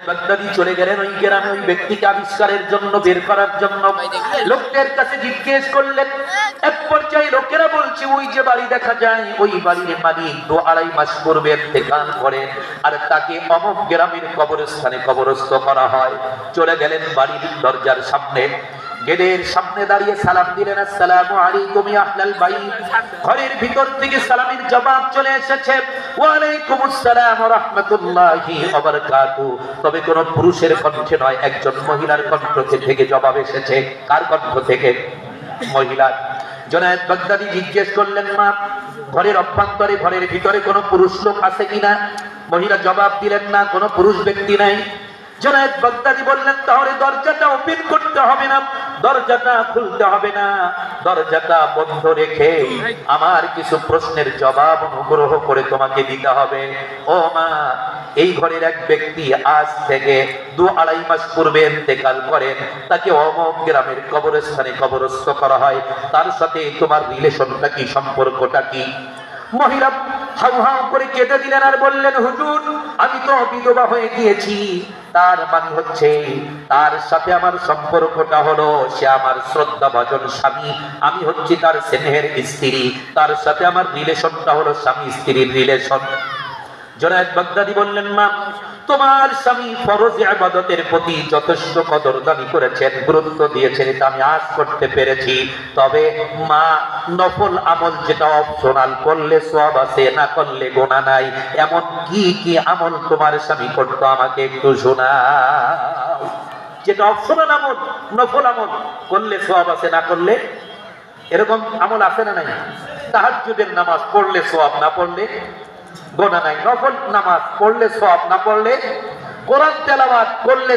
বাগদাদি চলে গেলেন ওই গ্রামে ওই ব্যক্তিকে আবিষ্কারের জন্য, বের করার জন্য। লোকদের কাছে জিজ্ঞেস করলেন। এক পর্যায়ে লোকেরা বলছে, ওই যে বাড়ি দেখা যায়, ওই বাড়ির মালিক 2-2.5 মাস পূর্বে ইন্তেকাল করেন, আর তাকে অমুক গ্রামের কবরস্থানে কবরস্থ করা হয়। চলে গেলেন বাড়ির দরজার সামনে, গেটের সামনে দাঁড়িয়ে সালাম দিলেন, আসসালামু আলাইকুম ইয়া আহলাল বাইত। ঘরের ভিতর থেকে সালামের জবাব চলে এসেছে, ওয়া আলাইকুমুস সালাম ওয়া রাহমাতুল্লাহি ওয়া বারাকাতুহু। তবে কোন পুরুষের কণ্ঠে নয়, একজন মহিলার কণ্ঠ থেকে জবাব এসেছে। কার কণ্ঠ থেকে? মহিলার। জনায়েত বাগদাদি জিজ্ঞেস করলেন, মা, ঘরের অভ্যন্তরে, ঘরের ভিতরে কোনো পুরুষ লোক আছে কিনা? মহিলা জবাব দিলেন, না, কোনো পুরুষ ব্যক্তি নাই। জনায়েত বাগদাদি বললেন, তাহলে দরজাটা ওপেন করতে হবে না, দরজাটা খুলতে হবে না, দরজাটা বন্ধ রেখে আমার কিছু প্রশ্নের জবাব অনুগ্রহ করে তোমাকে দিতে হবে। ও মা, এই ঘরের এক ব্যক্তি আজ থেকে 2-2.5 মাস পূর্বে ইন্তেকাল করেন, তাকে অমুক গ্রামের কবরস্থানে কবরস্থ করা হয়, তার সাথে তোমার রিলেশনটা কি, সম্পর্কটা কি? মহিলা হাউ হাউ করে কেঁদে দিলেন আর বললেন, হুজুর, আমি তো বিধবা হয়ে গিয়েছি। তার মানে হচ্ছে তার সাথে আমার সম্পর্কটা হলো, সে আমার শ্রদ্ধাভাজন স্বামী, আমি হচ্ছি তার স্নেহের স্ত্রী, তার সাথে আমার রিলেশনটা হলো স্বামী স্ত্রীর রিলেশন। জনায়েত বাগদাদি বললেন, মা, তোমার স্বামী ফরজ ইবাদতের প্রতি যথেষ্ট কদরদানি করেছেন, গুরুত্ব দিয়েছেন, এটা আমি আজ করতে পেরেছি। তবে মা, নফল আমল যেটা অপশনাল, করলে সওয়াব আছে, না করলে গুনাহ নাই, এমন কি কি আমল তোমার স্বামী করতো আমাকে একটু শোনাও। যেটা অপশনাল আমল, নফল আমল, করলে সওয়াব আছে, না করলে, এরকম আমল আছে না নাই? তাহাজ্জুদের নামাজ পড়লে সওয়াব, না পড়লে গুনাহ নাই। নফল নামাজ পড়লে সওয়াব, না পড়লে, কোরআন তেলাওয়াত করলে